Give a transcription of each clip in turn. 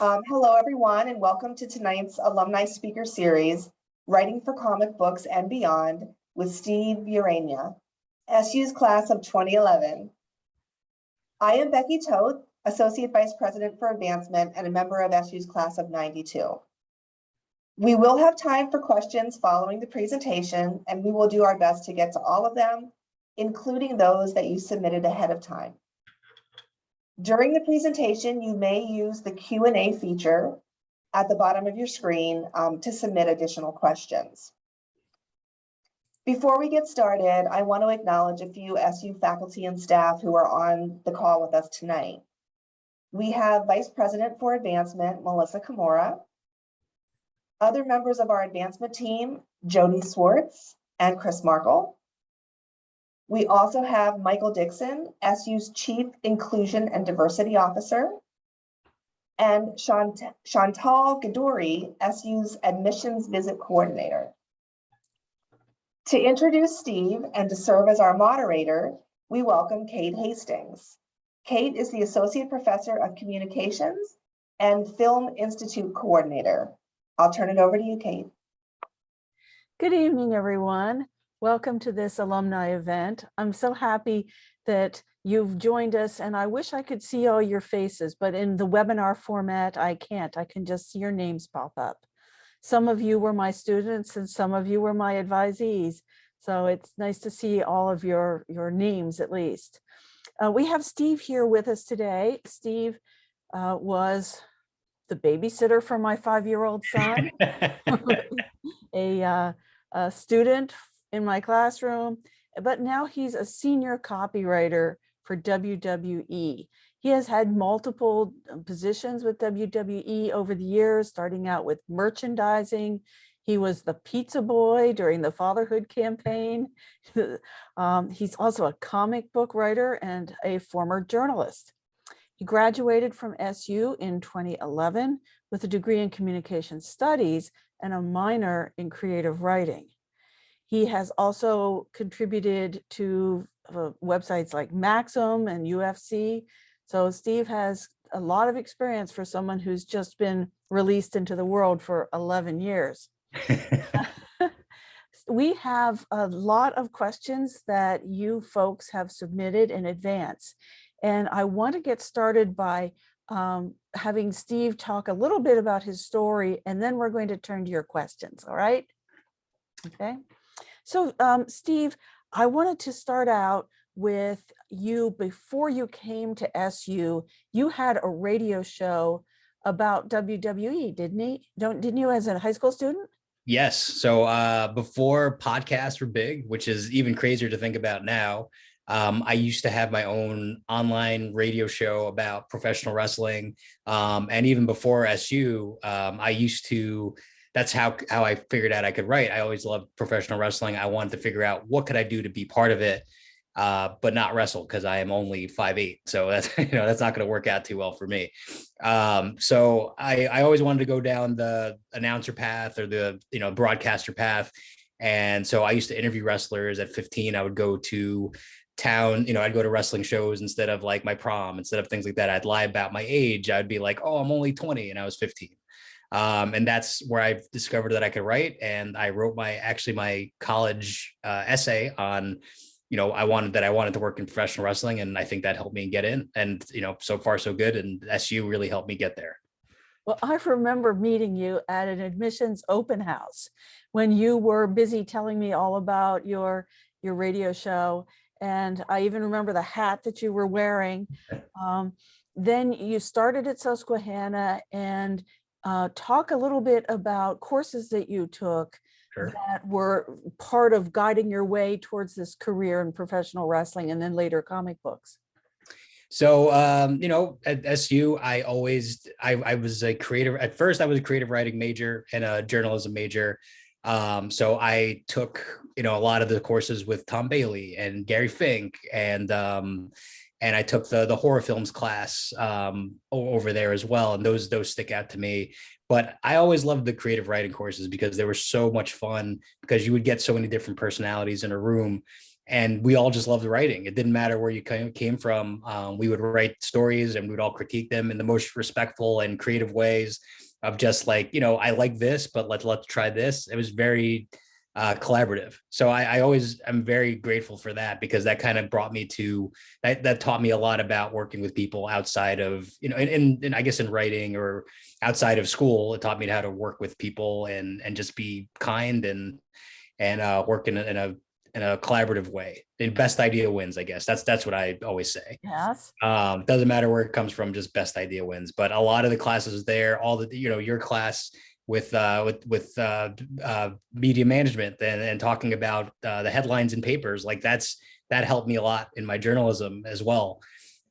Hello, everyone, and welcome to tonight's alumni speaker series, Writing for Comic Books and Beyond, with Steve Urena, SU's class of 2011. I am Becky Toth, Associate Vice President for Advancement and a member of SU's class of 92. We will have time for questions following the presentation, and we will do our best to get to all of them, including those that you submitted ahead of time. During the presentation, you may use the Q&A feature at the bottom of your screen to submit additional questions. Before we get started, I want to acknowledge a few SU faculty and staff who are on the call with us tonight. We have Vice President for Advancement, Melissa Kimura. Other members of our advancement team, Jody Swartz and Chris Markle. We also have Michael Dixon, SU's Chief Inclusion and Diversity Officer, and Chantal Gadori, SU's Admissions Visit Coordinator. To introduce Steve and to serve as our moderator, we welcome Kate Hastings. Kate is the Associate Professor of Communications and Film Institute Coordinator. I'll turn it over to you, Kate. Good evening, everyone. Welcome to this alumni event. I'm so happy that you've joined us, and I wish I could see all your faces, but in the webinar format, I can't. I can just see your names pop up. Some of you were my students and some of you were my advisees. So it's nice to see all of your names at least. We have Steve here with us today. Steve was the babysitter for my 5-year-old son, a student in my classroom, but now he's a senior copywriter for WWE. He has had multiple positions with WWE over the years, starting out with merchandising. He was the pizza boy during the fatherhood campaign. He's also a comic book writer and a former journalist. He graduated from SU in 2011 with a degree in communication studies and a minor in creative writing. He has also contributed to websites like Maxim and UFC. So Steve has a lot of experience for someone who's just been released into the world for 11 years. We have a lot of questions that you folks have submitted in advance. And I want to get started by having Steve talk a little bit about his story, and then we're going to turn to your questions, all right? Okay. So Steve, I wanted to start out with you. Before you came to SU, you had a radio show about WWE, didn't you, as a high school student? Yes. So before podcasts were big, which is even crazier to think about now, I used to have my own online radio show about professional wrestling. And even before SU, I used to, that's how I figured out I could write. I always loved professional wrestling. I wanted to figure out what could I do to be part of it, but not wrestle, because I am only 5'8". So that's, that's not going to work out too well for me. So I always wanted to go down the announcer path or the, broadcaster path. And so I used to interview wrestlers at 15. I would go to town, I'd go to wrestling shows instead of like my prom, instead of things like that. I'd lie about my age. I'd be like, oh, I'm only 20 and I was 15. And that's where I discovered that I could write. And I wrote my college essay on, I wanted to work in professional wrestling. And I think that helped me get in. And, so far so good. And SU really helped me get there. Well, I remember meeting you at an admissions open house when you were busy telling me all about your radio show. And I even remember the hat that you were wearing. Then you started at Susquehanna, and talk a little bit about courses that you took. Sure. That were part of guiding your way towards this career in professional wrestling and then later comic books. So, at SU, I was a creative, at first I was a creative writing major and a journalism major. So I took, a lot of the courses with Tom Bailey and Gary Fink, and I took the horror films class over there as well. And those stick out to me. But I always loved the creative writing courses because they were so much fun, because you would get so many different personalities in a room. and we all just loved writing. It didn't matter where you came from. We would write stories and we would all critique them in the most respectful and creative ways of just like, I like this, but let's try this. It was very collaborative. So I always am very grateful for that, because that kind of brought me to that taught me a lot about working with people outside of, and I guess in writing or outside of school. It taught me how to work with people and just be kind and work in a collaborative way. The best idea wins, I guess. That's what I always say. Yes. Doesn't matter where it comes from, just best idea wins. But a lot of the classes there, all the, your class with media management and talking about the headlines and papers, like that helped me a lot in my journalism as well.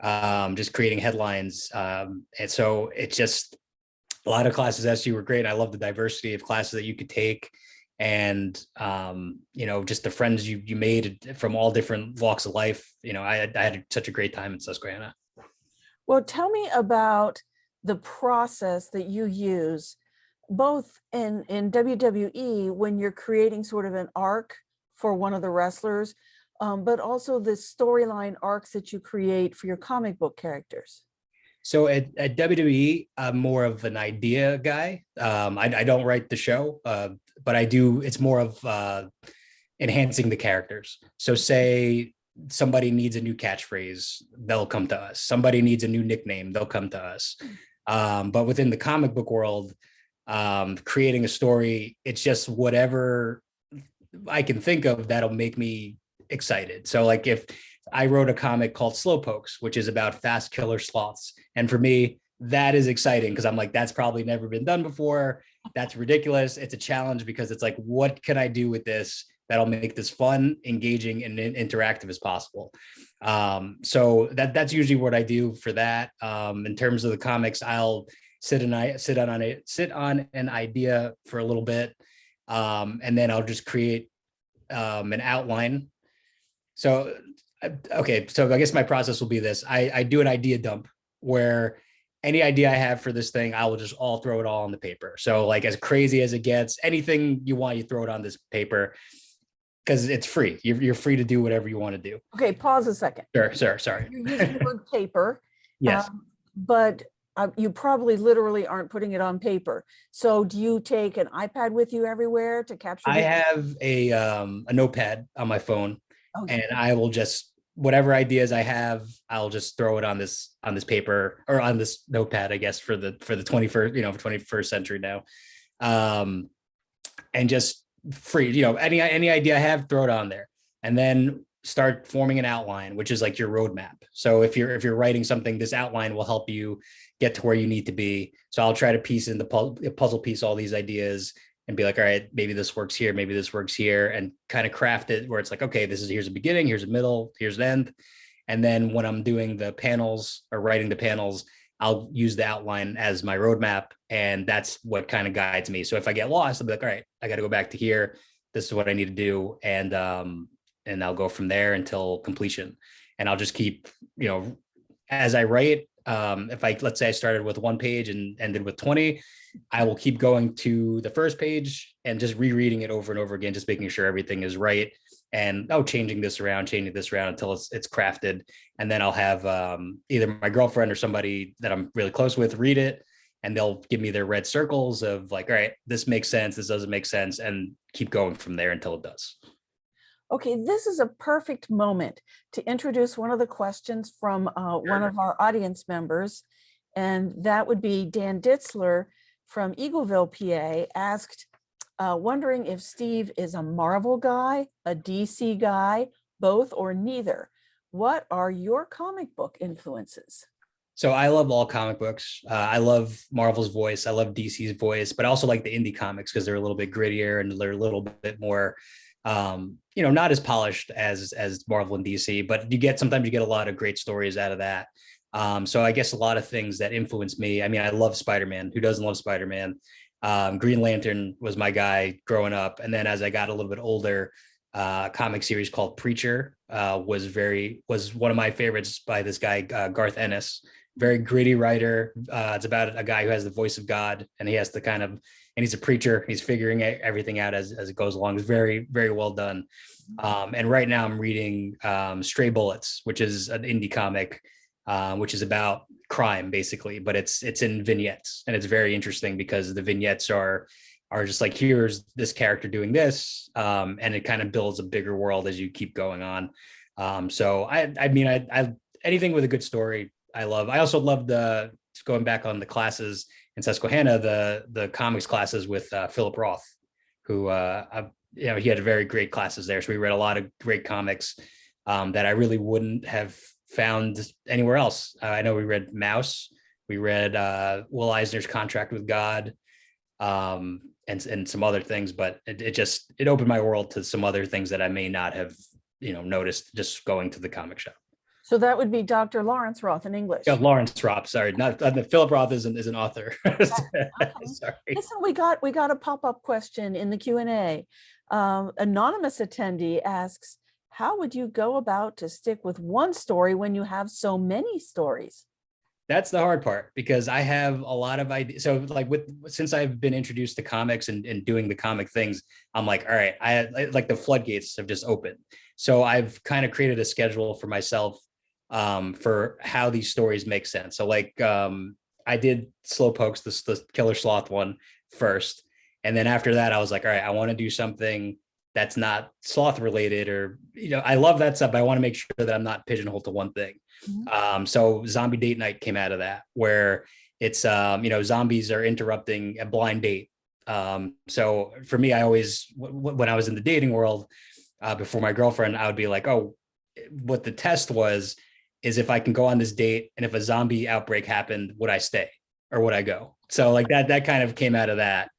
Just creating headlines. And so it's just a lot of classes at SU were great. I love the diversity of classes that you could take. And, just the friends you made from all different walks of life. I had such a great time in Susquehanna. Well, tell me about the process that you use both in WWE when you're creating sort of an arc for one of the wrestlers, but also the storyline arcs that you create for your comic book characters. So at WWE, I'm more of an idea guy. I don't write the show, but I do. It's more of enhancing the characters. So say somebody needs a new catchphrase, they'll come to us. Somebody needs a new nickname, they'll come to us. But within the comic book world, creating a story, it's just whatever I can think of that'll make me excited. So like if I wrote a comic called Slowpokes, which is about fast killer sloths. And for me, that is exciting because I'm like, that's probably never been done before. That's ridiculous. It's a challenge because it's like, what can I do with this that'll make this fun, engaging, and interactive as possible? So that's usually what I do for that. In terms of the comics, I'll sit on an idea for a little bit, and then I'll just create an outline. So okay, so I guess my process will be this. I do an idea dump where any idea I have for this thing, I will just throw it all on the paper. So like as crazy as it gets, anything you want, you throw it on this paper because it's free. You're free to do whatever you want to do. Okay, pause a second. Sure, sorry. You're using the word paper. Yes. But you probably literally aren't putting it on paper. So do you take an iPad with you everywhere to capture? I have a notepad on my phone. Okay. And I will just, whatever ideas I have, I'll just throw it on this paper or on this notepad, I guess, for the 21st, 21st century now. And just free, any idea I have, throw it on there. And then start forming an outline, which is like your roadmap. So if you're writing something, this outline will help you get to where you need to be. So I'll try to piece in the puzzle piece all these ideas and be like, all right, maybe this works here, maybe this works here, and kind of craft it where it's like, okay, here's a beginning, here's a middle, here's an end. And then when I'm doing the panels or writing the panels, I'll use the outline as my roadmap. And that's what kind of guides me. So if I get lost, I'll be like, all right, I got to go back to here. This is what I need to do. And I'll go from there until completion. And I'll just keep, as I write, let's say I started with 1 page and ended with 20, I will keep going to the first page and just rereading it over and over again, just making sure everything is right. And changing this around until it's crafted. And then I'll have either my girlfriend or somebody that I'm really close with read it, and they'll give me their red circles of like, all right, this makes sense, this doesn't make sense, and keep going from there until it does. Okay, this is a perfect moment to introduce one of the questions from one of our audience members, and that would be Dan Ditzler from Eagleville, PA, asked, wondering if Steve is a Marvel guy, a DC guy, both or neither. What are your comic book influences? So I love all comic books. I love Marvel's voice. I love DC's voice, but I also like the indie comics because they're a little bit grittier and they're a little bit more not as polished as Marvel and DC, but sometimes you get a lot of great stories out of that. So I guess a lot of things that influenced me. I mean, I love Spider-Man. Who doesn't love Spider-Man? Green Lantern was my guy growing up. And then as I got a little bit older, a comic series called Preacher was one of my favorites by this guy, Garth Ennis, very gritty writer. It's about a guy who has the voice of God, and he has to kind of, and he's a preacher. He's figuring everything out as it goes along. It's very, very well done. And right now I'm reading Stray Bullets, which is an indie comic, which is about crime basically, but it's in vignettes, and it's very interesting because the vignettes are just like, here's this character doing this, and it kind of builds a bigger world as you keep going on. So I mean, I anything with a good story, I love. I also love going back on the classes in Susquehanna, the comics classes with Philip Roth, who he had very great classes there. So we read a lot of great comics that I really wouldn't have found anywhere else. I know we read Mouse, we read Will Eisner's Contract with God, and some other things, but it opened my world to some other things that I may not have noticed just going to the comic shop. So that would be Dr. Lawrence Roth in English. Yeah, Lawrence Roth, sorry, not Philip Roth is an author. Okay. Sorry. Listen, we got a pop-up question in the Q&A. Anonymous attendee asks, how would you go about to stick with one story when you have so many stories? That's the hard part, because I have a lot of ideas. So like since I've been introduced to comics and doing the comic things, I'm like, all right, I like the floodgates have just opened. So I've kind of created a schedule for myself for how these stories make sense. So like I did Slowpokes, the Killer Sloth one first. And then after that, I was like, all right, I want to do something that's not sloth related, or, I love that stuff, but I want to make sure that I'm not pigeonholed to one thing. Mm-hmm. So Zombie Date Night came out of that, where it's, zombies are interrupting a blind date. So for me, I always, when I was in the dating world, before my girlfriend, I would be like, oh, what the test was, is if I can go on this date and if a zombie outbreak happened, would I stay or would I go? So like that kind of came out of that.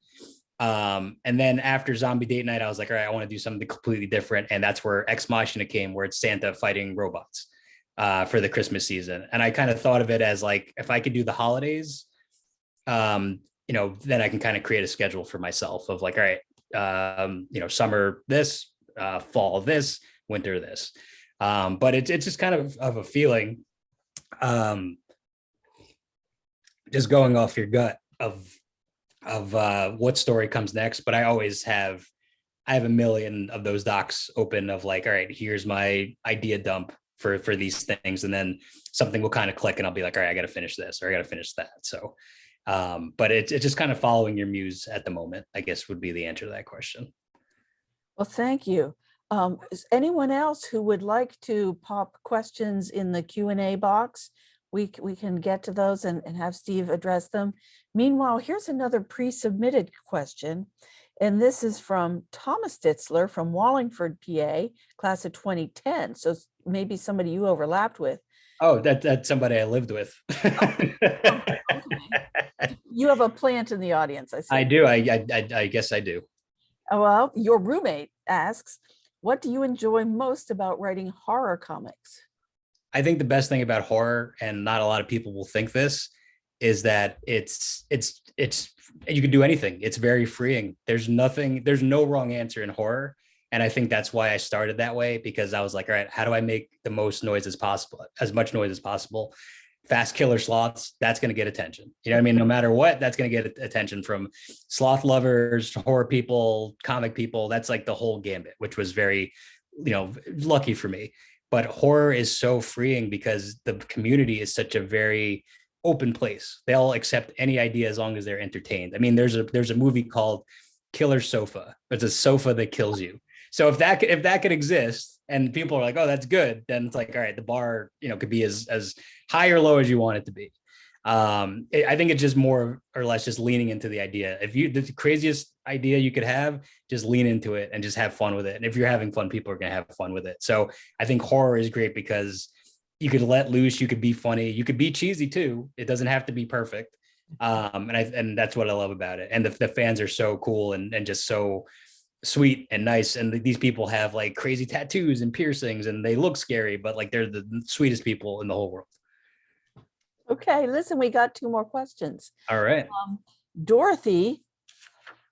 And then after Zombie Date Night, I was like, all right, I want to do something completely different. And that's where X-Machina came, where it's Santa fighting robots for the Christmas season. And I kind of thought of it as like, if I could do the holidays, then I can kind of create a schedule for myself of like, all right, summer this, fall this, winter this. But it's just kind of a feeling, just going off your gut of what story comes next. But I have a million of those docs open of like, all right, here's my idea dump for these things. And then something will kind of click and I'll be like, all right, I got to finish this or I got to finish that. So, but it's just kind of following your muse at the moment, I guess, would be the answer to that question. Well, thank you. Is anyone else who would like to pop questions in the Q&A box? We can get to those and have Steve address them. Meanwhile, here's another pre-submitted question. And this is from Thomas Ditzler from Wallingford, PA, class of 2010. So maybe somebody you overlapped with. Oh, that's somebody I lived with. Okay. You have a plant in the audience, I see. I do. I guess I do. Well, your roommate asks, what do you enjoy most about writing horror comics? I think the best thing about horror, and not a lot of people will think this, is that it's you can do anything. It's very freeing. There's no wrong answer in horror. And I think that's why I started that way, because I was like, all right, how do I make the most noise as possible, as much noise as possible? Fast killer sloths, that's going to get attention. You know what I mean? No matter what, that's going to get attention from sloth lovers, horror people, comic people. That's like the whole gambit, which was very, lucky for me. But horror is so freeing because the community is such a very open place. They'll accept any idea as long as they're entertained. I mean, there's a movie called Killer Sofa. It's a sofa that kills you. So if that could exist and people are like, oh, that's good, then it's like, all right, the bar, could be as high or low as you want it to be. I think it's just more or less just leaning into the idea. If the craziest idea you could have, just lean into it and just have fun with it. And if you're having fun, people are going to have fun with it. So I think horror is great because you could let loose, you could be funny, you could be cheesy too. It doesn't have to be perfect. And that's what I love about it. And the fans are so cool and just so sweet and nice. And these people have like crazy tattoos and piercings and they look scary, but like they're the sweetest people in the whole world. Okay, listen, we got 2 more questions. All right. Dorothy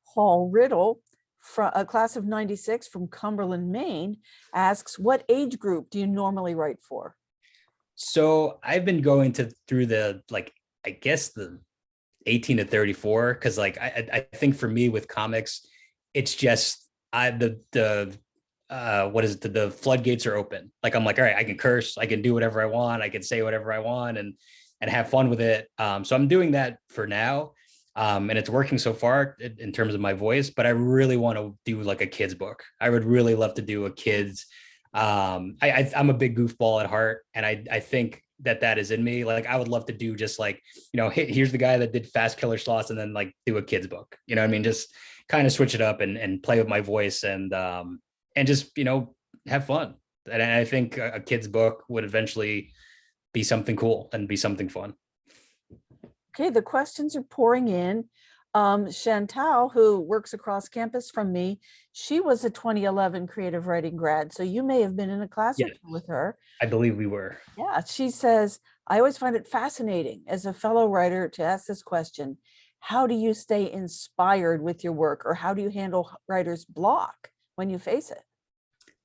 Hall Riddle, from a class of 96 from Cumberland, Maine, asks, what age group do you normally write for? So I've been going through the, like, I guess the 18 to 34, because like I think for me with comics, it's just what is it, the floodgates are open. Like I'm like, all right, I can curse, I can do whatever I want, I can say whatever I want, and have fun with it. So I'm doing that for now. And it's working so far in terms of my voice, but I really want to do like a kid's book. I would really love to do a kid's. I'm a big goofball at heart, and I think that is in me. Like I would love to do just like, here's the guy that did Fast Killer Sloths, and then like do a kid's book. You know what I mean? Just kind of switch it up and play with my voice and just, have fun. And I think a kid's book would eventually be something cool and be something fun. Okay, the questions are pouring in. Chantal, who works across campus from me, she was a 2011 creative writing grad. So you may have been in a class or Yes. two with her. I believe we were. Yeah, she says, I always find it fascinating as a fellow writer to ask this question. How do you stay inspired with your work, or how do you handle writer's block when you face it?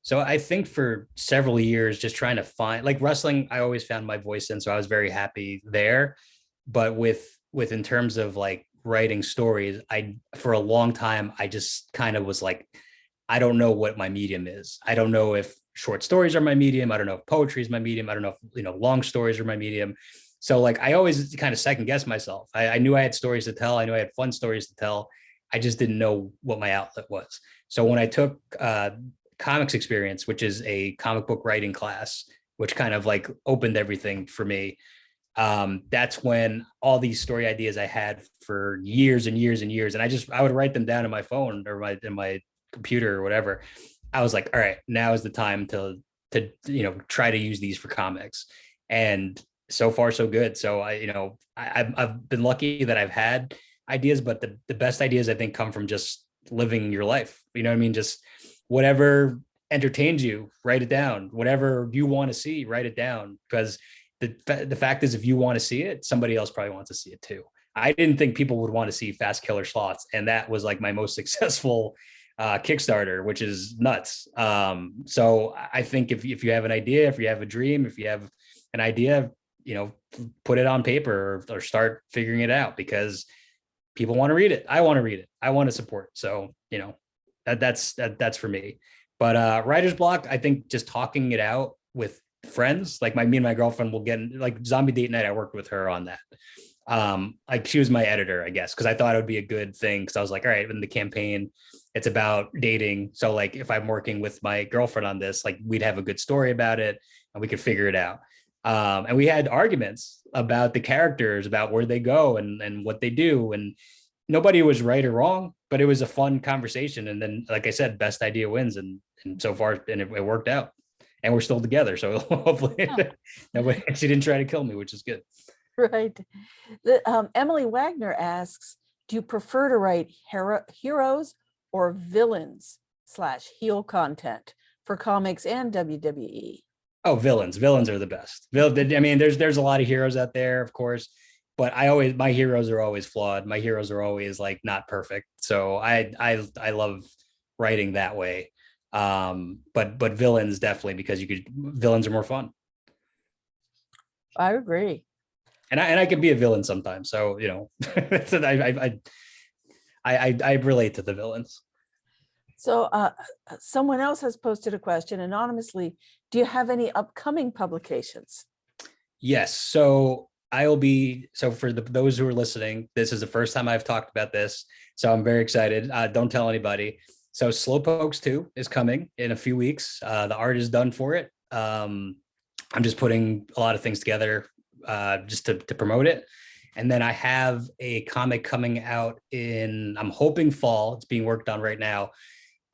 So I think for several years, just trying to find, like, wrestling, I always found my voice in, so I was very happy there. But with in terms of like writing stories, for a long time, I just kind of was like, I don't know what my medium is. I don't know if short stories are my medium. I don't know if poetry is my medium. I don't know if, long stories are my medium. So like, I always kind of second guess myself. I knew I had stories to tell. I knew I had fun stories to tell. I just didn't know what my outlet was. So when I took comics experience, which is a comic book writing class, which kind of like opened everything for me, that's when all these story ideas I had for years and years and years, and I would write them down in my phone or in my computer or whatever. I was like, all right, now is the time to try to use these for comics. And so far so good. So I've been lucky that I've had ideas, but the best ideas I think come from just living your life. You know what I mean? Just whatever entertains you, write it down. Whatever you want to see, write it down. Because the fact is, if you want to see it, somebody else probably wants to see it too. I didn't think people would want to see Fast Killer Sloths, and that was like my most successful Kickstarter, which is nuts. So I think if you have an idea, if you have a dream, if you have an idea, put it on paper or start figuring it out, because people want to read it. I want to read it. I want to support. So, that's for me. But writer's block, I think just talking it out with friends, like me and my girlfriend will get like Zombie Date Night. I worked with her on that. Like she was my editor, I guess, because I thought it would be a good thing. Because I was like, all right, in the campaign, it's about dating. So like if I'm working with my girlfriend on this, like we'd have a good story about it and we could figure it out. And we had arguments about the characters, about where they go and what they do. And nobody was right or wrong, but it was a fun conversation. And then, like I said, best idea wins. And so far, and it worked out. And we're still together. So hopefully nobody, she didn't try to kill me, which is good. Right. Emily Wagner asks, do you prefer to write heroes or villains / heel content for comics and WWE? Oh, villains. Villains are the best. I mean, there's a lot of heroes out there, of course, but my heroes are always flawed. My heroes are always like not perfect. So I love writing that way. But villains definitely, because villains are more fun. I agree. And I can be a villain sometimes. So, I relate to the villains. So someone else has posted a question anonymously. Do you have any upcoming publications? Yes. So for those who are listening, this is the first time I've talked about this. So I'm very excited. Don't tell anybody. So Slowpokes 2 is coming in a few weeks. The art is done for it. I'm just putting a lot of things together just to promote it. And then I have a comic coming out I'm hoping fall. It's being worked on right now.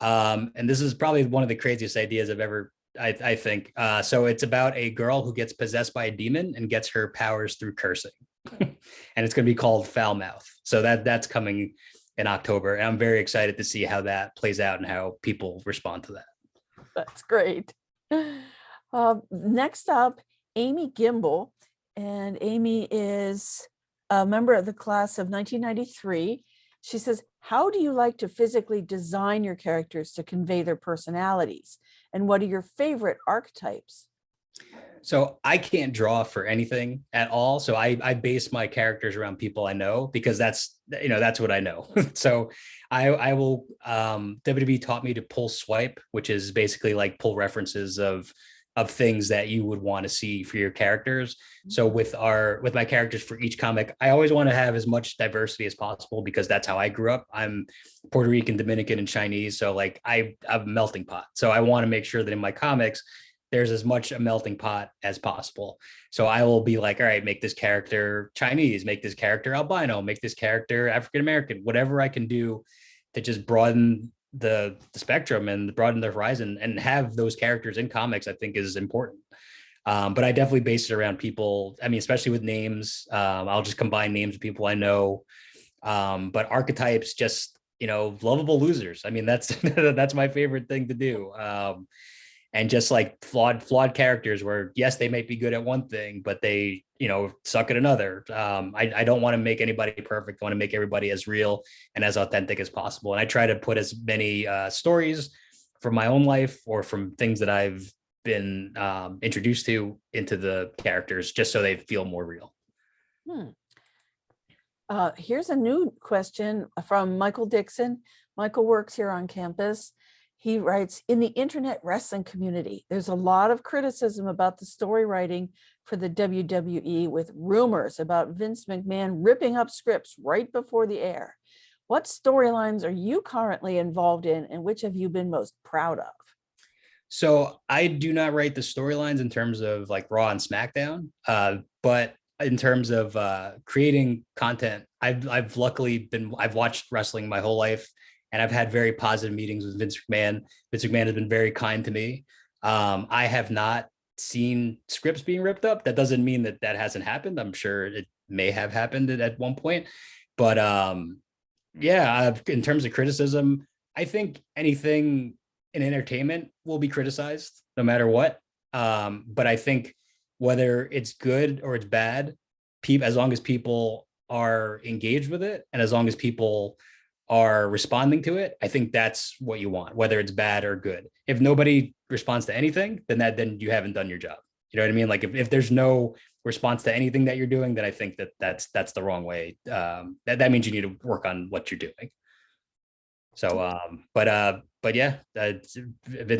And this is probably one of the craziest ideas I've ever, I think. So it's about a girl who gets possessed by a demon and gets her powers through cursing. And it's going to be called Foul Mouth. So that's coming in October. And I'm very excited to see how that plays out and how people respond to that. That's great. Next up, Amy Gimbel. And Amy is a member of the class of 1993. She says, how do you like to physically design your characters to convey their personalities? And what are your favorite archetypes? So I can't draw for anything at all. So I base my characters around people I know because that's what I know. So I will WB taught me to pull swipe, which is basically like pull references of things that you would want to see for your characters. So with my characters for each comic, I always want to have as much diversity as possible because that's how I grew up. I'm Puerto Rican, Dominican, and Chinese. So like I'm a melting pot. So I want to make sure that in my comics, there's as much a melting pot as possible. So I will be like, all right, make this character Chinese, make this character albino, make this character African-American, whatever I can do to just broaden the spectrum and broaden the horizon and have those characters in comics, I think is important. But I definitely base it around people. I mean, especially with names, I'll just combine names of people I know. But archetypes, just, lovable losers. I mean, that's that's my favorite thing to do. And just like flawed characters where, yes, they might be good at one thing, but they, suck at another. I don't want to make anybody perfect. I want to make everybody as real and as authentic as possible. And I try to put as many stories from my own life or from things that I've been introduced to into the characters, just so they feel more real. Here's a new question from Michael Dixon. Michael works here on campus. He writes, in the internet wrestling community, there's a lot of criticism about the story writing for the WWE, with rumors about Vince McMahon ripping up scripts right before the air. What storylines are you currently involved in, and which have you been most proud of? So I do not write the storylines in terms of like Raw and SmackDown, but in terms of creating content, I've watched wrestling my whole life. And I've had very positive meetings with Vince McMahon. Vince McMahon has been very kind to me. I have not seen scripts being ripped up. That doesn't mean that hasn't happened. I'm sure it may have happened at one point. But in terms of criticism, I think anything in entertainment will be criticized no matter what. But I think whether it's good or it's bad, as long as people are engaged with it and as long as people are responding to it, I think that's what you want, whether it's bad or good. If nobody responds to anything, then you haven't done your job. You know what I mean? Like if there's no response to anything that you're doing, then I think that's the wrong way. That means you need to work on what you're doing. So, but yeah, Vince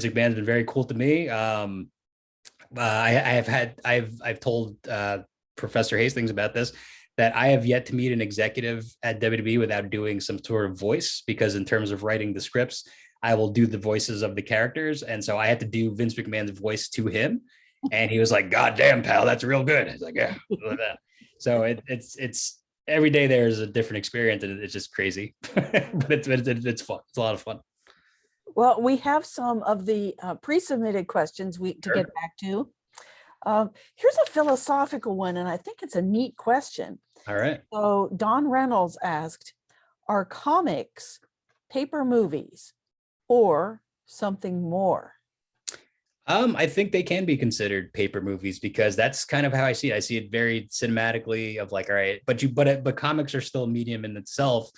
McMahon's been very cool to me. I've told Professor Hastings about this, that I have yet to meet an executive at WWE without doing some sort of voice, because in terms of writing the scripts, I will do the voices of the characters. And so I had to do Vince McMahon's voice to him. And he was like, God damn, pal, that's real good. I was like, yeah. So it's every day there's a different experience, and it's just crazy, but it's fun. It's a lot of fun. Well, we have some of the pre-submitted questions to get back to. Here's a philosophical one, and I think it's a neat question. All right. So Don Reynolds asked, are comics paper movies or something more? I think they can be considered paper movies, because that's kind of how I see it. I see it very cinematically of like, all right, but comics are still a medium in itself,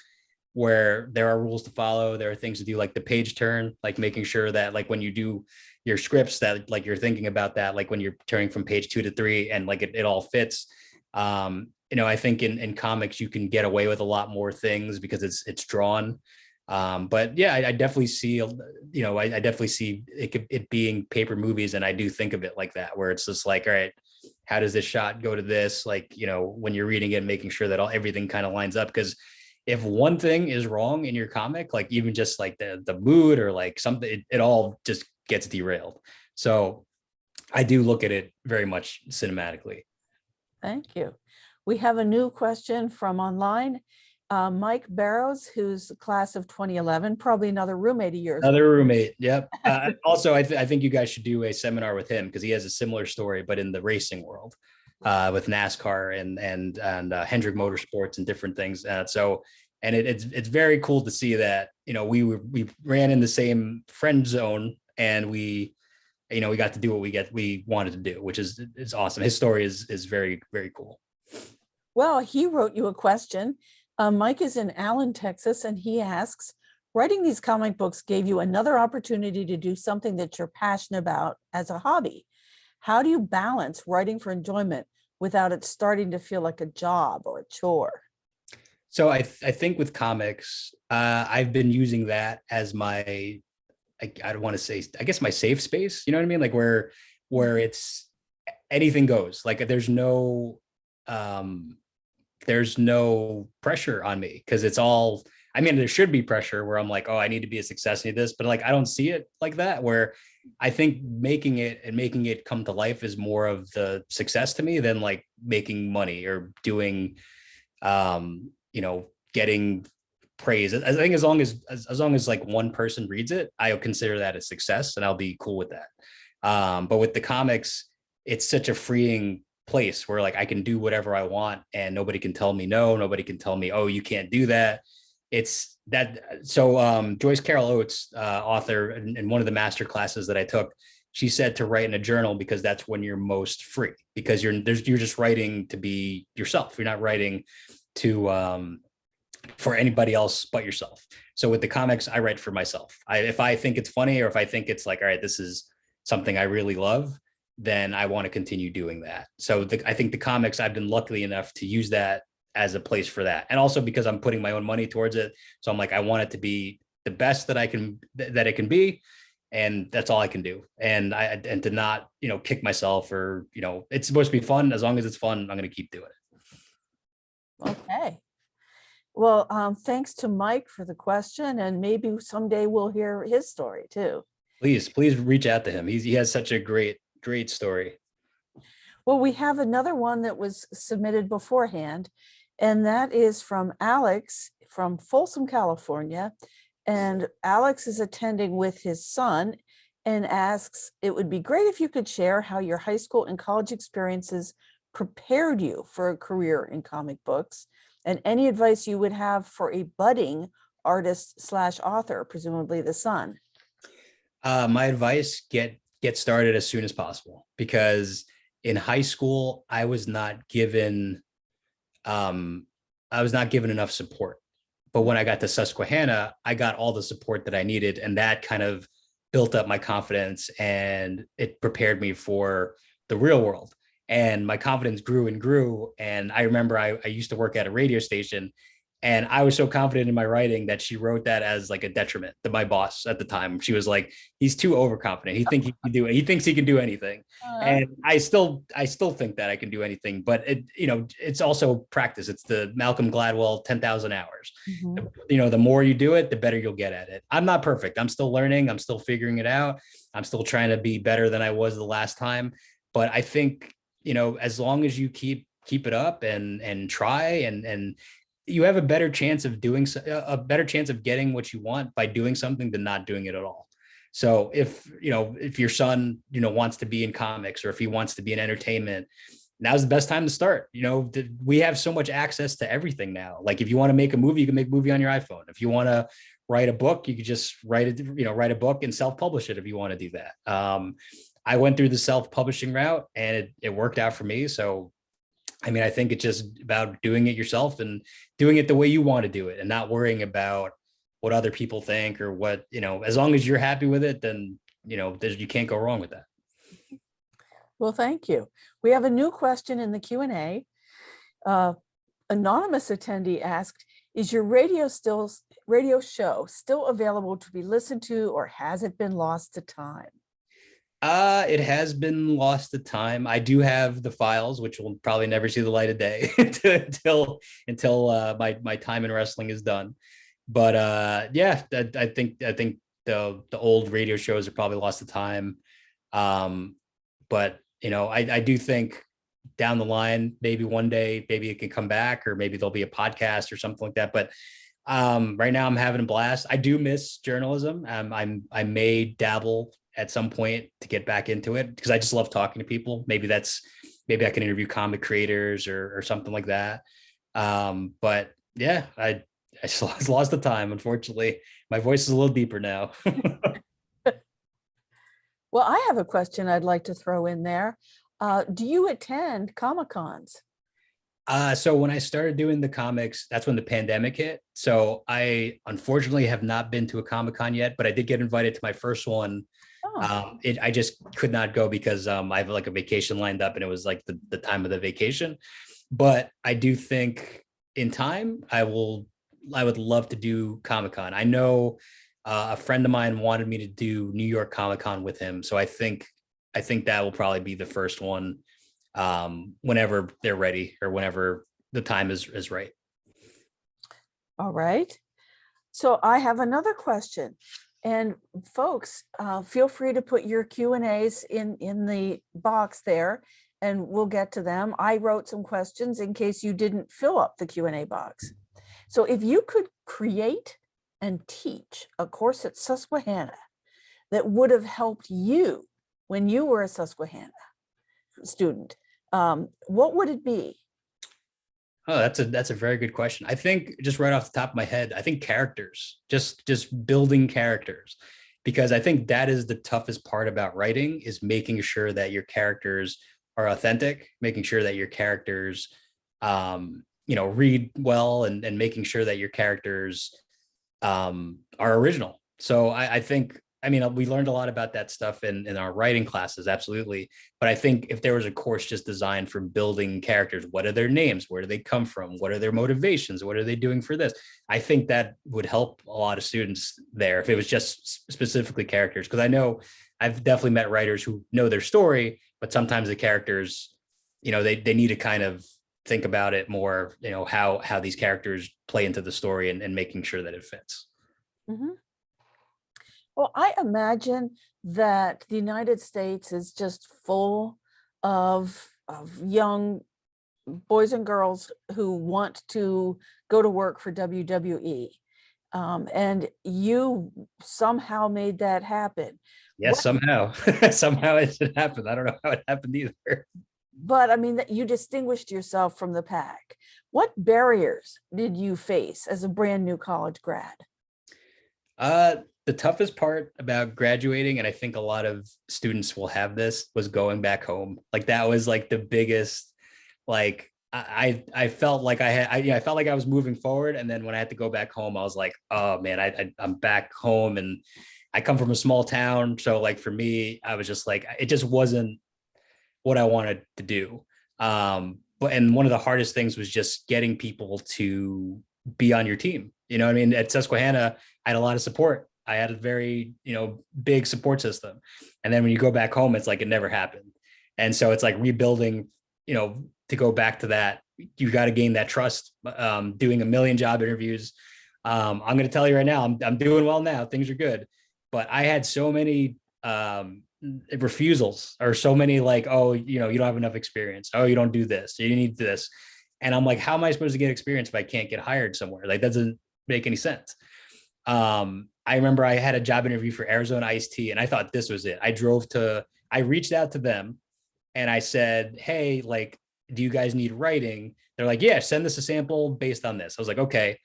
where there are rules to follow. There are things to do, like the page turn, like making sure that like when you do your scripts that like you're thinking about that, like when you're turning from page 2 to 3 and like it all fits. I think in comics you can get away with a lot more things because it's drawn. But yeah, I definitely see, I definitely see it being paper movies. And I do think of it like that, where it's just like, all right, how does this shot go to this? Like, when you're reading it, making sure that everything kind of lines up. Because if one thing is wrong in your comic, like even just like the mood or like something, it all just gets derailed. So I do look at it very much cinematically. Thank you. We have a new question from online. Mike Barrows, who's the class of 2011, probably another roommate of yours. Another roommate. Yep. Also, I think you guys should do a seminar with him, because he has a similar story, but in the racing world, with NASCAR and Hendrick Motorsports and different things. And it's very cool to see that, we ran in the same friend zone, and we got to do what we wanted to do, which is awesome. His story is very, very cool. Well, he wrote you a question. Mike is in Allen, Texas, and he asks, writing these comic books gave you another opportunity to do something that you're passionate about as a hobby. How do you balance writing for enjoyment without it starting to feel like a job or a chore? So I think with comics, I've been using that as my, I don't want to say, I guess my safe space. You know what I mean? Like where it's anything goes. Like um, there's no pressure on me because it's all. I mean, there should be pressure where I'm like, oh, I need to be a success, I need this, but like I don't see it like that. Where I think making it come to life is more of the success to me than like making money or doing getting praise. I think as long as like one person reads it, I'll consider that a success and I'll be cool with that. But with the comics, it's such a freeing place where like I can do whatever I want and nobody can tell me no, nobody can tell me, oh, you can't do that. It's that. So Joyce Carol Oates, author, in one of the master classes that I took, she said to write in a journal because that's when you're most free, because you're just writing to be yourself. You're not writing to for anybody else but yourself. So with the comics, I write for myself. If I think it's funny or if I think it's like, all right, this is something I really love, then I want to continue doing that. So I think the comics, I've been lucky enough to use that as a place for that. And also because I'm putting my own money towards it. So I'm like, I want it to be the best that it can be. And that's all I can do. And to not, kick myself or, it's supposed to be fun. As long as it's fun, I'm going to keep doing it. Okay. Well, thanks to Mike for the question, and maybe someday we'll hear his story too. Please reach out to him. He has such a great story. Well, we have another one that was submitted beforehand, and that is from Alex from Folsom, California. And Alex is attending with his son and asks, it would be great if you could share how your high school and college experiences prepared you for a career in comic books, and any advice you would have for a budding artist/author, presumably the son. My advice, get started as soon as possible, because in high school, I was not given enough support. But when I got to Susquehanna, I got all the support that I needed. And that kind of built up my confidence and it prepared me for the real world. And my confidence grew and grew. And I remember I used to work at a radio station, and I was so confident in my writing that she wrote that as like a detriment to my boss at the time. She was like, he's too overconfident. He thinks he can do anything. And I still think that I can do anything, but it's also practice. It's the Malcolm Gladwell 10,000 hours. Mm-hmm. The more you do it, the better you'll get at it. I'm not perfect. I'm still learning. I'm still figuring it out. I'm still trying to be better than I was the last time. But I think, as long as you keep it up and try and you have a better chance of getting what you want by doing something than not doing it at all. So if your son, wants to be in comics, or if he wants to be in entertainment, now's the best time to start. We have so much access to everything now. Like if you want to make a movie, you can make a movie on your iPhone. If you want to write a book, you could just write a book and self-publish it if you want to do that. I went through the self-publishing route and it worked out for me. So I mean, I think it's just about doing it yourself and doing it the way you want to do it and not worrying about what other people think or what, as long as you're happy with it, then, you can't go wrong with that. Well, thank you. We have a new question in the Q&A. Anonymous attendee asked, is your radio show still available to be listened to, or has it been lost to time? It has been lost to time. I do have the files, which will probably never see the light of day until my time in wrestling is done. But I think the old radio shows are probably lost to time. But I do think down the line, maybe one day, maybe it can come back, or maybe there'll be a podcast or something like that. But right now, I'm having a blast. I do miss journalism. I may dabble at some point to get back into it because I just love talking to people. Maybe I can interview comic creators or something like that. But yeah, I just lost the time. Unfortunately, my voice is a little deeper now. Well, I have a question I'd like to throw in there. Do you attend Comic-Cons? So when I started doing the comics, that's when the pandemic hit. So I unfortunately have not been to a Comic-Con yet, but I did get invited to my first one Oh, I just could not go because I have like a vacation lined up and it was like the time of the vacation. But I do think in time I would love to do Comic-Con. I know a friend of mine wanted me to do New York Comic-Con with him. So I think that will probably be the first one whenever they're ready or whenever the time is right. all right. So I have another question. And folks, feel free to put your Q&As in the box there and we'll get to them. I wrote some questions in case you didn't fill up the Q&A box. So if you could create and teach a course at Susquehanna that would have helped you when you were a Susquehanna student, what would it be? Oh, that's a very good question. I think just right off the top of my head, I think characters, just building characters, because I think that is the toughest part about writing is making sure that your characters are authentic, making sure that your characters, read well and making sure that your characters are original. So I think, I mean, we learned a lot about that stuff in our writing classes, absolutely. But I think if there was a course just designed for building characters, what are their names? Where do they come from? What are their motivations? What are they doing for this? I think that would help a lot of students there if it was just specifically characters. Because I know I've definitely met writers who know their story, but sometimes the characters, they need to kind of think about it more, how these characters play into the story and making sure that it fits. Mhm. Well, I imagine that the United States is just full of young boys and girls who want to go to work for WWE. And you somehow made that happen. Yes, What, somehow, somehow it should happen. I don't know how it happened either. but I mean, that you distinguished yourself from the pack. What barriers did you face as a brand new college grad? The toughest part about graduating, and I think a lot of students will have this, was going back home. Like that was like the biggest, like I felt like I felt like I was moving forward. And then when I had to go back home, I was like, oh man, I'm back home and I come from a small town. So like for me, I was just like, it just wasn't what I wanted to do. And one of the hardest things was just getting people to be on your team. You know what I mean? At Susquehanna, I had a lot of support. I had a very, big support system. And then when you go back home, it's like it never happened. And so it's like rebuilding, to go back to that, you got to gain that trust, doing a million job interviews. I'm going to tell you right now, I'm doing well now. Things are good. But I had so many refusals or so many like, oh, you don't have enough experience. Oh, you don't do this. You need this. And I'm like, how am I supposed to get experience if I can't get hired somewhere? Like, that doesn't make any sense. I remember I had a job interview for Arizona Iced Tea and I thought this was it. I reached out to them and I said, hey, like, do you guys need writing? They're like, yeah, send us a sample based on this. I was like, okay.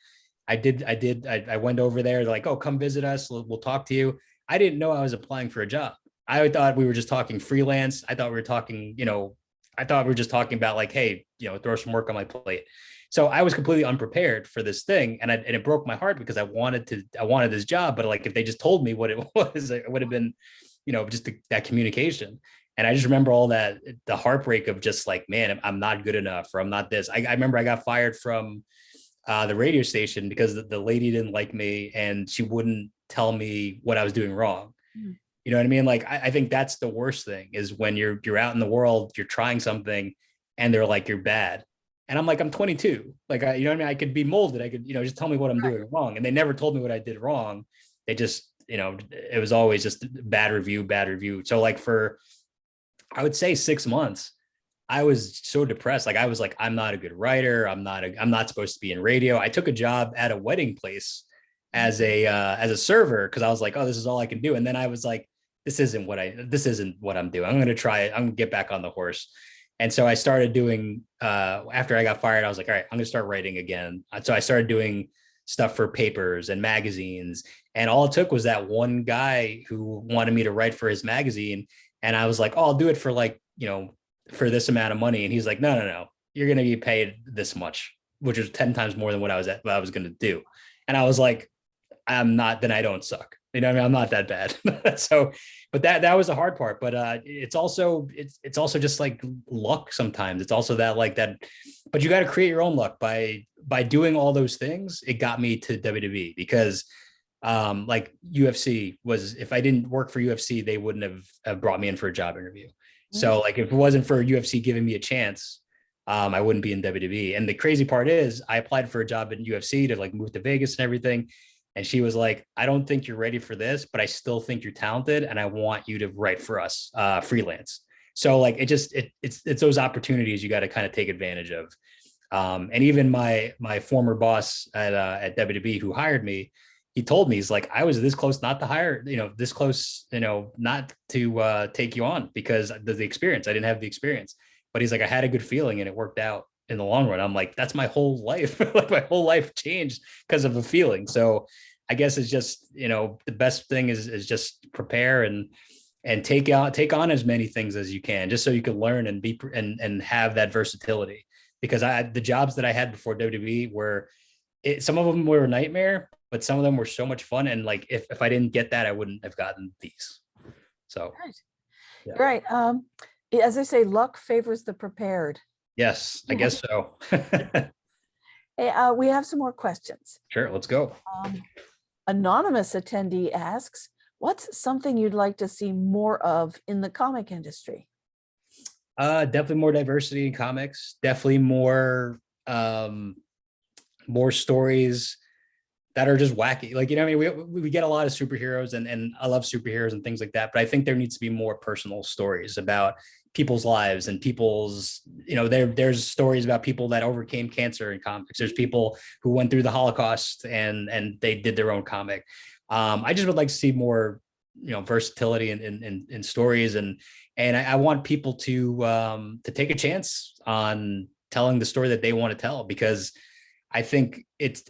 I went over there. They're like, oh, come visit us. We'll talk to you. I didn't know I was applying for a job. I thought we were just talking freelance. I thought we were talking, I thought we were just talking about like, hey, throw some work on my plate. So I was completely unprepared for this thing. And it broke my heart because I wanted this job, but like, if they just told me what it was, it would have been, just that communication. And I just remember all that, the heartbreak of just like, man, I'm not good enough, or I'm not this. I remember I got fired from the radio station because the lady didn't like me and she wouldn't tell me what I was doing wrong. Mm. You know what I mean? Like, I think that's the worst thing is when you're out in the world, you're trying something and they're like, you're bad. And I'm like, I'm 22. Like, you know what I mean? I could be molded. I could, just tell me what I'm doing wrong. And they never told me what I did wrong. They just, it was always just bad review. So like I would say 6 months, I was so depressed. Like I was like, I'm not a good writer. I'm not supposed to be in radio. I took a job at a wedding place as a server because I was like, oh, this is all I can do. And then I was like, this isn't what I'm doing. I'm going to try it. I'm going to get back on the horse. And so I started doing, after I got fired, I was like, all right, I'm going to start writing again. So I started doing stuff for papers and magazines. And all it took was that one guy who wanted me to write for his magazine. And I was like, oh, I'll do it for like, for this amount of money. And he's like, no, you're going to be paid this much, which was 10 times more than what I was going to do. And I was like, I'm not, then I don't suck. You know, I mean, I'm not that bad. So, but that was the hard part. But it's also just like luck sometimes. It's also that like that, but you got to create your own luck by doing all those things. It got me to WWE because like UFC was, if I didn't work for UFC, they wouldn't have brought me in for a job interview. So like if it wasn't for UFC giving me a chance, I wouldn't be in WWE. And the crazy part is I applied for a job in UFC to like move to Vegas and everything. And she was like, I don't think you're ready for this, but I still think you're talented. And I want you to write for us freelance. So like, it's those opportunities you got to kind of take advantage of. And even my former boss at WWE who hired me, he told me, he's like, I was this close not to hire, this close, not to take you on because of the experience. I didn't have the experience, but he's like, I had a good feeling and it worked out in the long run. I'm like, that's my whole life. Like my whole life changed because of a feeling. So I guess it's just, the best thing is just prepare and take on as many things as you can, just so you can learn and be and have that versatility. Because the jobs that I had before WWE were, some of them were a nightmare, but some of them were so much fun. And like, if I didn't get that, I wouldn't have gotten these. So, Right. yeah. Right. As I say, luck favors the prepared. Yes, I guess so. Hey, we have some more questions. Sure, let's go. Anonymous attendee asks, what's something you'd like to see more of in the comic industry? Definitely more diversity in comics. Definitely more stories that are just wacky. Like, I mean, we get a lot of superheroes and I love superheroes and things like that, but I think there needs to be more personal stories about people's lives and people's, there's stories about people that overcame cancer in comics. There's people who went through the Holocaust and they did their own comic. I just would like to see more, versatility in stories. And I want people to take a chance on telling the story that they want to tell, because I think it's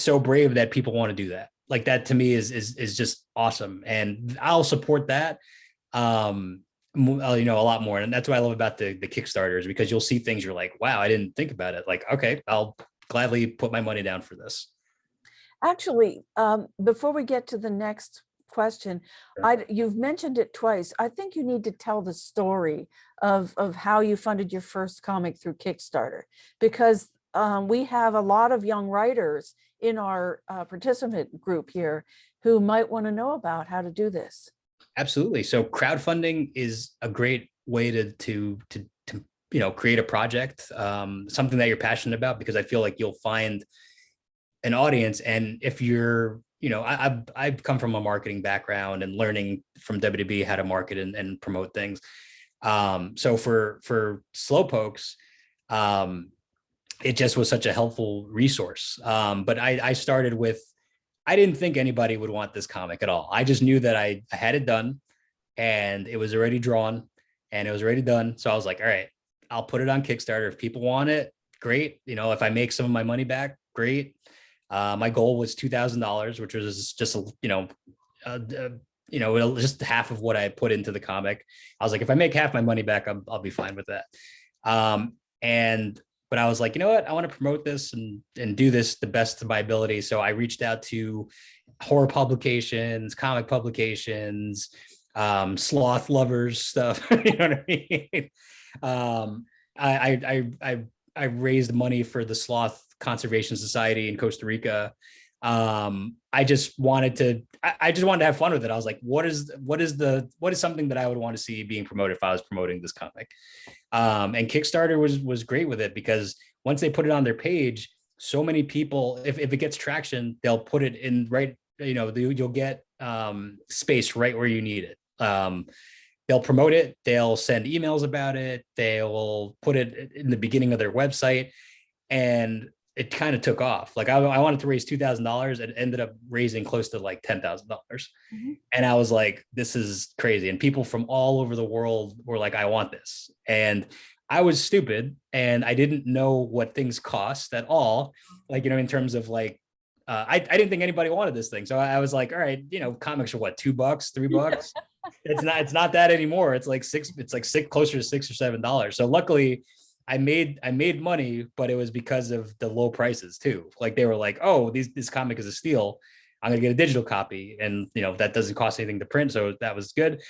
so brave that people want to do that. Like that to me is just awesome. And I'll support that, a lot more. And that's what I love about the Kickstarters, because you'll see things you're like, wow, I didn't think about it. Like, okay, I'll gladly put my money down for this. Actually, before we get to the next question, Sure. you've mentioned it twice. I think you need to tell the story of how you funded your first comic through Kickstarter, because we have a lot of young writers in our participant group here who might want to know about how to do this. Absolutely. So crowdfunding is a great way to create a project, something that you're passionate about, because I feel like you'll find an audience. And if you're, I've come from a marketing background and learning from WWE how to market and promote things. So for Slowpokes, it just was such a helpful resource. But I started with, I didn't think anybody would want this comic at all. I just knew that I had it done and it was already drawn and it was already done. So I was like, all right, I'll put it on Kickstarter. If people want it, great. If I make some of my money back, great. My goal was $2,000, which was just, just half of what I put into the comic. I was like, if I make half my money back, I'll be fine with that. But I was like, you know what? I want to promote this and do this the best of my ability. So I reached out to horror publications, comic publications, sloth lovers stuff. You know what I mean? I raised money for the Sloth Conservation Society in Costa Rica. I just wanted to have fun with it. I was like, what is something that I would want to see being promoted if I was promoting this comic? And Kickstarter was great with it, because once they put it on their page, so many people, if it gets traction, they'll put it in right, you'll get space right where you need it. They'll promote it, they'll send emails about it, they'll put it in the beginning of their website, and it kind of took off. Like I wanted to raise $2,000 and ended up raising close to like $10,000. Mm-hmm. And I was like, this is crazy. And people from all over the world were like, I want this. And I was stupid and I didn't know what things cost at all. Like, in terms of like, I didn't think anybody wanted this thing. So I was like, all right, comics are what, $2, $3? It's not that anymore. It's like six, closer to $6 or $7. So luckily I made money, but it was because of the low prices too. Like they were like, oh, this comic is a steal. I'm gonna get a digital copy, and that doesn't cost anything to print, so that was good.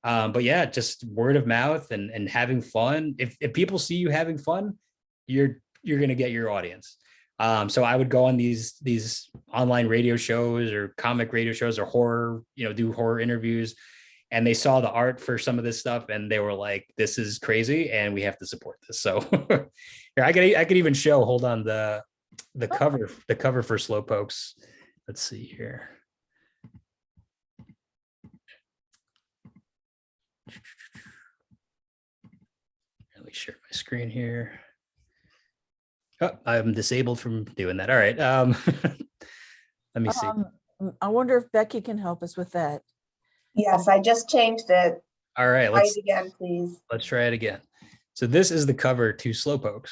But yeah, just word of mouth and having fun. If people see you having fun, you're gonna get your audience. So I would go on these online radio shows or comic radio shows or horror, do horror interviews, and they saw the art for some of this stuff and they were like, this is crazy and we have to support this. So here, I could even show, hold on, the cover for Slowpokes. Let's see here. Let me share my screen here. Oh, I'm disabled from doing that. All right. Let me see. I wonder if Becky can help us with that. Yes, I just changed it. All right, Try it again, please. Let's try it again. So this is the cover to Slowpokes,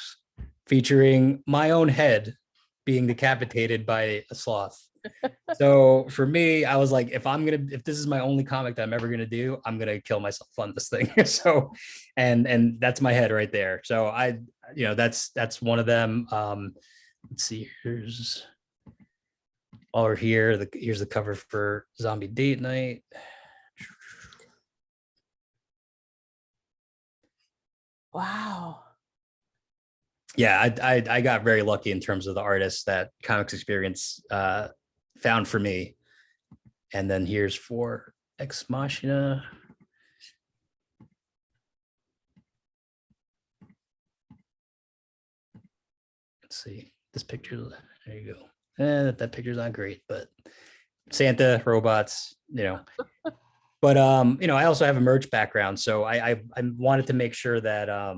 featuring my own head being decapitated by a sloth. So for me, I was like, if this is my only comic that I'm ever gonna do, I'm gonna kill myself on this thing. So, and that's my head right there. So that's one of them. Let's see, here's while we're here, here's the cover for Zombie Date Night. Wow. Yeah, I got very lucky in terms of the artists that Comics Experience found for me. And then here's for X-Maschina. Let's see, this picture, there you go. That picture's not great, but Santa, robots, But I also have a merch background, so I wanted to make sure that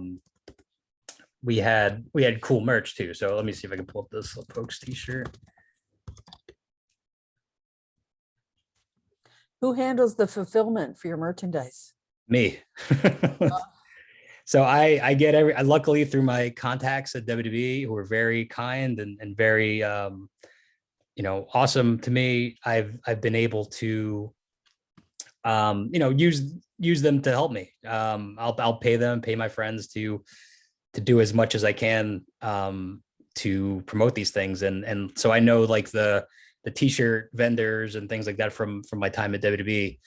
we had cool merch too. So let me see if I can pull up this Slowpokes t-shirt. Who handles the fulfillment for your merchandise? Me. So I get luckily through my contacts at WWE, who are very kind and very awesome to me. I've been able to use them to help me. I'll pay my friends to do as much as I can to promote these things. And so I know like the t-shirt vendors and things like that from my time at WWE.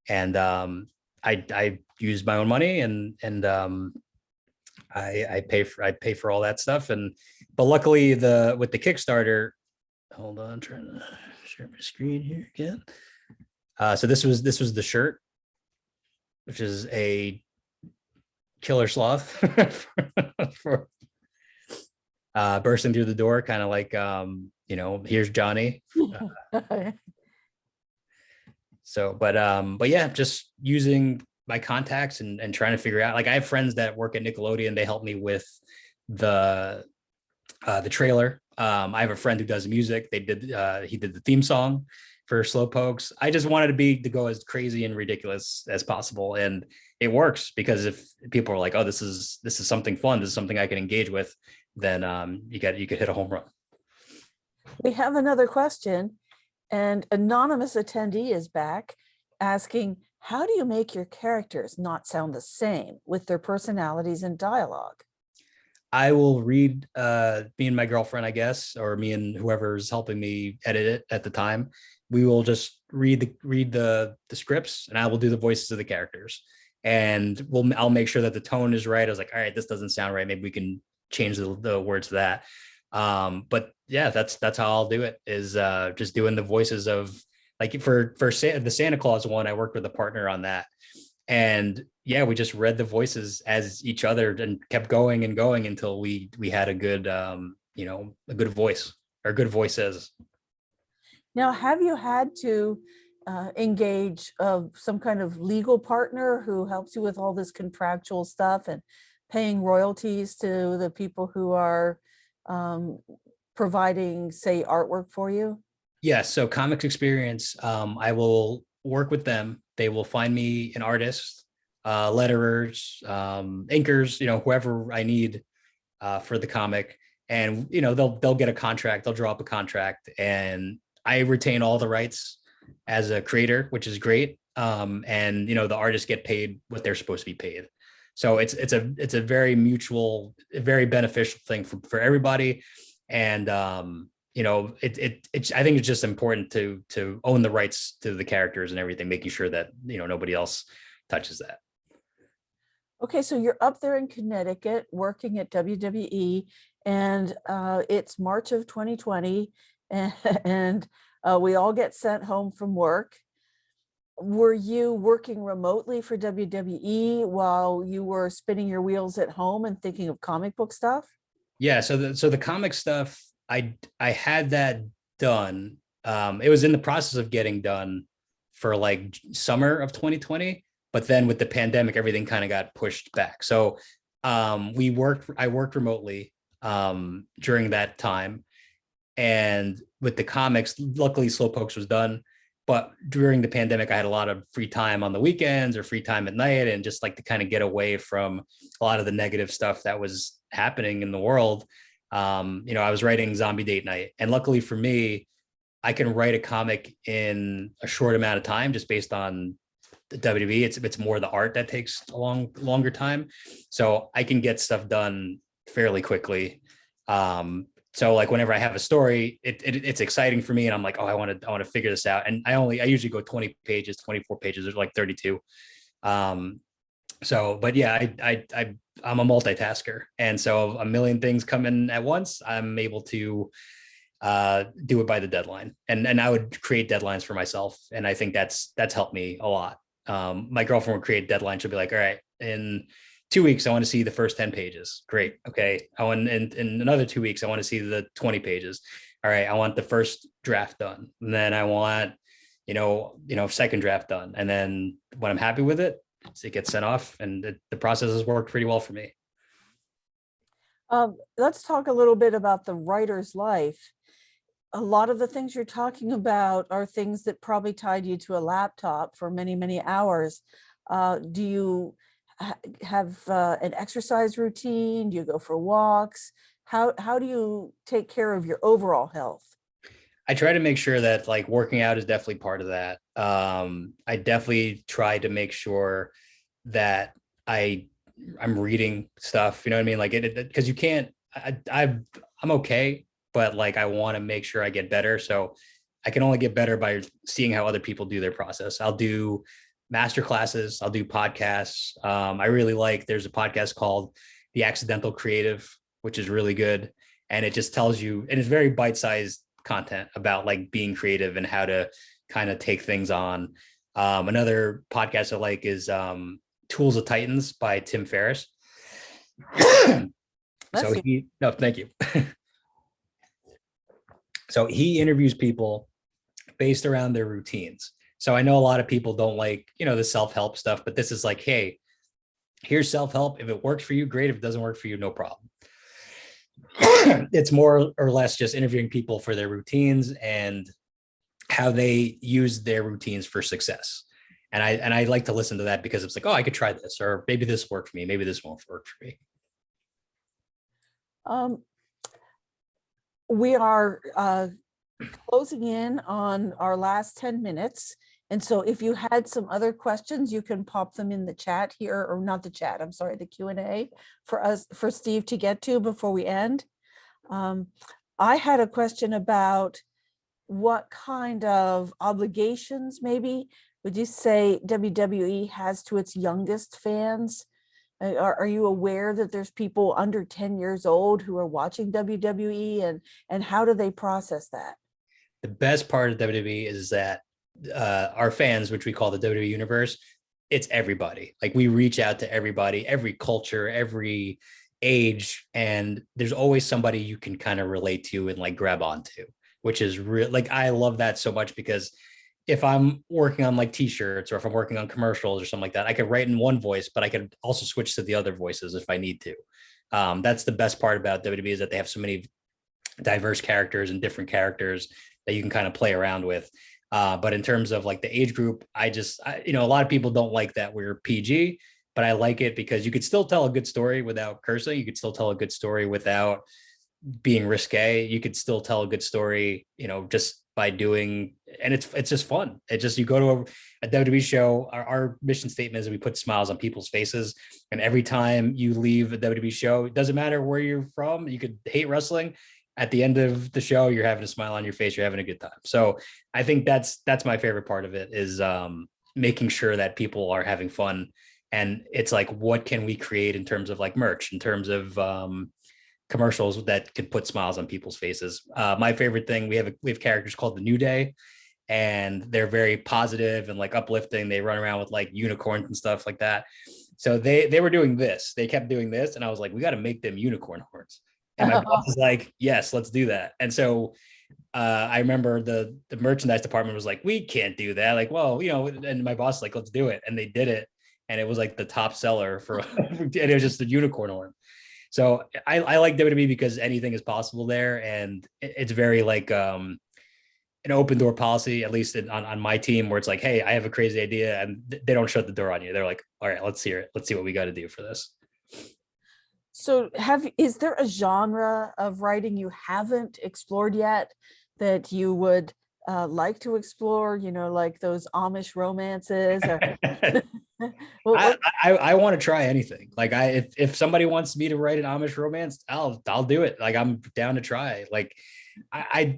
And I use my own money and I pay for all that stuff. But luckily with the Kickstarter, hold on, I'm trying to share my screen here again. So this was the shirt, which is a killer sloth for bursting through the door, kind of like here's Johnny. So, but yeah, just using my contacts and trying to figure out. Like I have friends that work at Nickelodeon. They help me with the trailer. I have a friend who does music. He did the theme song for Slowpokes. I just wanted to go as crazy and ridiculous as possible, and it works because if people are like, "Oh, this is something fun. This is something I can engage with," then you could hit a home run. We have another question, and anonymous attendee is back asking, "How do you make your characters not sound the same with their personalities and dialogue?" I will read me and my girlfriend, I guess, or me and whoever's helping me edit it at the time. We will just read the scripts, and I will do the voices of the characters, and I'll make sure that the tone is right. I was like, all right, this doesn't sound right. Maybe we can change the words to that. But yeah, that's how I'll do it, is just doing the voices of, like for the Santa Claus one, I worked with a partner on that. And yeah, we just read the voices as each other and kept going and going until we had a good, a good voice or good voices. Now, have you had to engage some kind of legal partner who helps you with all this contractual stuff and paying royalties to the people who are providing, say, artwork for you? Yes. So Comics Experience, I will work with them. They will find me an artist, letterers, inkers, whoever I need for the comic. And, they'll get a contract, they'll draw up a contract, and I retain all the rights as a creator, which is great. And, the artists get paid what they're supposed to be paid. So it's a very mutual, very beneficial thing for everybody. And I think it's just important to own the rights to the characters and everything, making sure that, nobody else touches that. Okay, so you're up there in Connecticut working at WWE, and it's March of 2020, and we all get sent home from work. Were you working remotely for WWE while you were spinning your wheels at home and thinking of comic book stuff? Yeah, so the comic stuff, I had that done. It was in the process of getting done for like summer of 2020, but then with the pandemic, everything kind of got pushed back. So I worked remotely during that time, and with the comics, luckily Slowpokes was done. But during the pandemic, I had a lot of free time on the weekends or free time at night, and just like to kind of get away from a lot of the negative stuff that was happening in the world. I was writing Zombie Date Night, and luckily for me, I can write a comic in a short amount of time just based on the WWE. It's more the art that takes a longer time, so I can get stuff done fairly quickly. So like whenever I have a story, it's exciting for me, and I'm like, oh, I want to figure this out. And I usually go 20 pages, 24 pages. There's like 32. But yeah, I'm a multitasker, and so a million things come in at once. I'm able to do it by the deadline, and I would create deadlines for myself, and I think that's helped me a lot. My girlfriend would create deadlines. She'll be like, all right, in 2 weeks, I want to see the first 10 pages. Great. Okay. I want in another 2 weeks, I want to see the 20 pages. All right. I want the first draft done. And then I want, second draft done. And then when I'm happy with it, it gets sent off, and the process has worked pretty well for me. Let's talk a little bit about the writer's life. A lot of the things you're talking about are things that probably tied you to a laptop for many, many hours. Do you have an exercise routine? Do you go for walks? How do you take care of your overall health? I try to make sure that like working out is definitely part of that. I definitely try to make sure that I'm reading stuff, you know what I mean? Like because you can't, I'm okay, but like I want to make sure I get better. So I can only get better by seeing how other people do their process. I'll do master classes. I'll do podcasts. I really there's a podcast called The Accidental Creative, which is really good. And it just tells you, and it's very bite-sized content about like being creative and how to kind of take things on. Another podcast I like is Tools of Titans by Tim Ferriss. Thank you. So he interviews people based around their routines. So I know a lot of people don't like, the self-help stuff, but this is like, hey, here's self-help. If it works for you, great. If it doesn't work for you, no problem. It's more or less just interviewing people for their routines and how they use their routines for success. And I like to listen to that because it's like, oh, I could try this, or maybe this worked for me. Maybe this won't work for me. We are closing in on our last 10 minutes. And so if you had some other questions, you can pop them in the chat here, or not the chat, I'm sorry, the Q&A for Steve to get to before we end. I had a question about what kind of obligations maybe would you say WWE has to its youngest fans? Are you aware that there's people under 10 years old who are watching WWE, and how do they process that? The best part of WWE is that our fans, which we call the WWE universe, it's everybody. Like we reach out to everybody, every culture, every age, and there's always somebody you can kind of relate to and like grab onto, which is real. Like I love that so much, because if I'm working on like t-shirts, or if I'm working on commercials or something like that, I could write in one voice, but I could also switch to the other voices if I need to. That's the best part about WWE, is that they have so many diverse characters and different characters that you can kind of play around with. But in terms of like the age group, a lot of people don't like that we're PG, but I like it because you could still tell a good story without cursing. You could still tell a good story without being risque. You could still tell a good story, just by doing, and it's just fun. It's just, you go to a WWE show, our mission statement is we put smiles on people's faces. And every time you leave a WWE show, it doesn't matter where you're from, you could hate wrestling. at the end of the show, you're having a smile on your face, you're having a good time. So I think that's my favorite part of it is making sure that people are having fun. And it's like, what can we create in terms of like merch, in terms of commercials that can put smiles on people's faces. My favorite thing, we have characters called the New Day, and they're very positive and like uplifting. They run around with like unicorns and stuff like that. So they were doing this. They kept doing this, and I was like, we got to make them unicorn horns. And my boss is like, yes, let's do that. And so I remember the merchandise department was like, we can't do that. Like, well, and my boss was like, let's do it. And they did it. And it was like the top seller for, and it was just the unicorn horn. So I like WWE because anything is possible there. And it's very like an open door policy, at least on my team, where it's like, hey, I have a crazy idea, and they don't shut the door on you. They're like, all right, let's hear it. Let's see what we got to do for this. So is there a genre of writing you haven't explored yet that you would like to explore, like those Amish romances? Or... I want to try anything. Like if somebody wants me to write an Amish romance, I'll do it. Like I'm down to try. Like I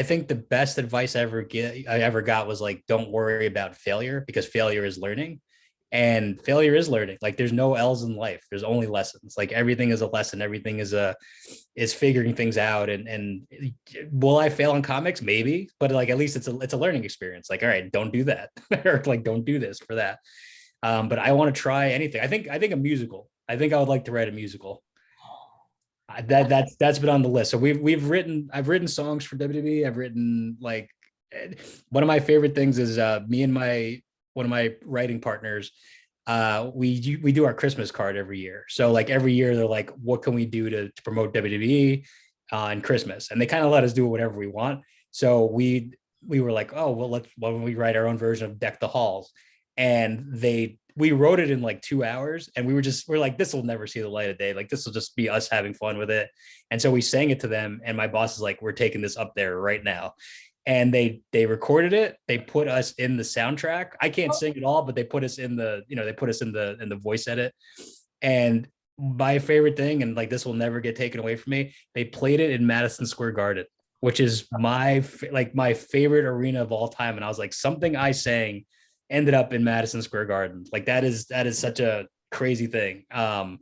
think the best advice I ever got was like, don't worry about failure, because failure is learning. And failure is learning. Like there's no L's in life. There's only lessons. Like everything is a lesson. Everything is figuring things out. And will I fail in comics? Maybe, but like at least it's a learning experience. Like, all right, don't do that. Or like don't do this for that. But I want to try anything. I think a musical. I think I would like to write a musical. That's been on the list. So I've written songs for WWE. I've written like, one of my favorite things is me and one of my writing partners, we do our Christmas card every year. So like every year they're like, what can we do to promote WWE on Christmas? And they kind of let us do whatever we want. So we were like, oh, well, why don't we write our own version of Deck the Halls? And we wrote it in like 2 hours, and we're like, this will never see the light of day. Like this will just be us having fun with it. And so we sang it to them, and my boss is like, we're taking this up there right now. And they recorded it. They put us in the soundtrack. I can't sing at all, but they put us in the voice edit. And my favorite thing, and like this will never get taken away from me, they played it in Madison Square Garden, which is my favorite arena of all time. And I was like, something I sang ended up in Madison Square Garden. Like that is such a crazy thing. And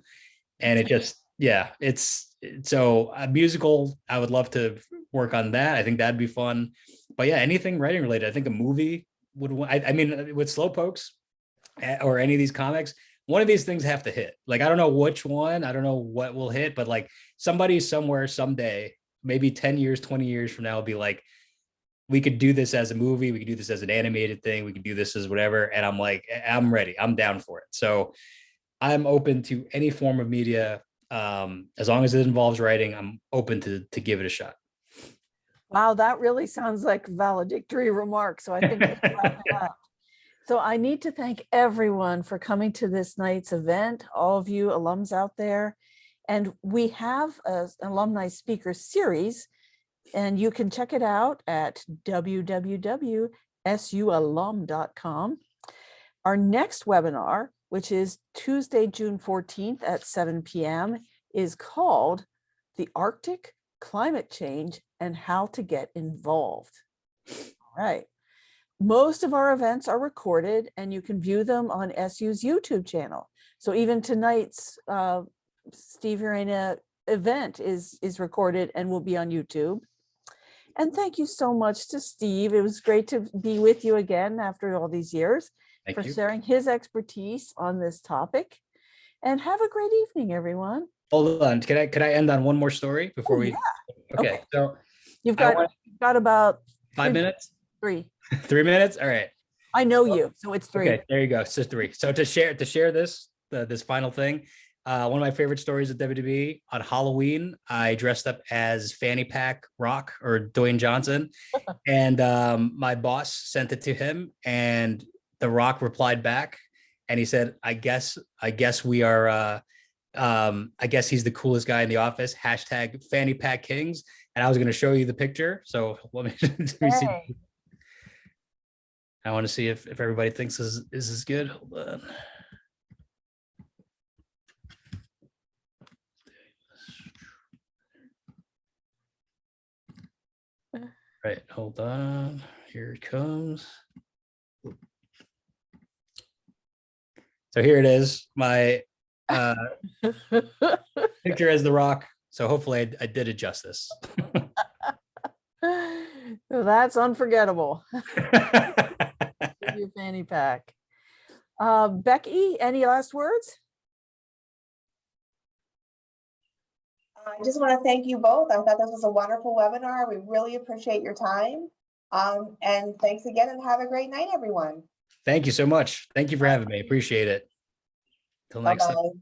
it just, yeah, it's so a musical. I would love to work on that. I think that'd be fun. But yeah, anything writing related. I think a movie would. I mean, with Slowpokes or any of these comics, one of these things have to hit. Like I don't know which one. I don't know what will hit, but like somebody somewhere someday, maybe 10 years, 20 years from now, will be like, we could do this as a movie. We could do this as an animated thing. We could do this as whatever. And I'm like, I'm ready. I'm down for it. So I'm open to any form of media. As long as it involves writing, I'm open to give it a shot. Wow, that really sounds like valedictory remarks. So I think we can wrap it up. So I need to thank everyone for coming to this night's event, all of you alums out there. And we have an alumni speaker series, and you can check it out at www.sualum.com. Our next webinar, which is Tuesday, June 14th at 7 p.m., is called The Arctic Climate Change and How to Get Involved. All right. Most of our events are recorded, and you can view them on SU's YouTube channel. So even tonight's Steve Urena event is recorded and will be on YouTube. And thank you so much to Steve. It was great to be with you again after all these years. Thank for you. sharing his expertise on this topic. And have a great evening, everyone. Hold on. Could I end on one more story before we? Yeah. Okay. So You've got about 5 minutes. 3. 3 minutes. All right. I know you, so it's 3. Okay, there you go. So 3. So to share this final thing, one of my favorite stories at WWE, on Halloween, I dressed up as Fanny Pack Rock, or Dwayne Johnson, and my boss sent it to him, and The Rock replied back, and he said, I guess we are I guess he's the coolest guy in the office, hashtag Fanny Pack Kings. And I was going to show you the picture, so let me see. I want to see if everybody thinks this is good. Hold on. Right, hold on. Here it comes. So here it is, my picture as the rock. So hopefully I did it justice. That's unforgettable. Your fanny pack. Becky, any last words? I just want to thank you both. I thought this was a wonderful webinar. We really appreciate your time. And thanks again and have a great night, everyone. Thank you so much. Thank you for having me. Appreciate it. Till next time. Bye-bye.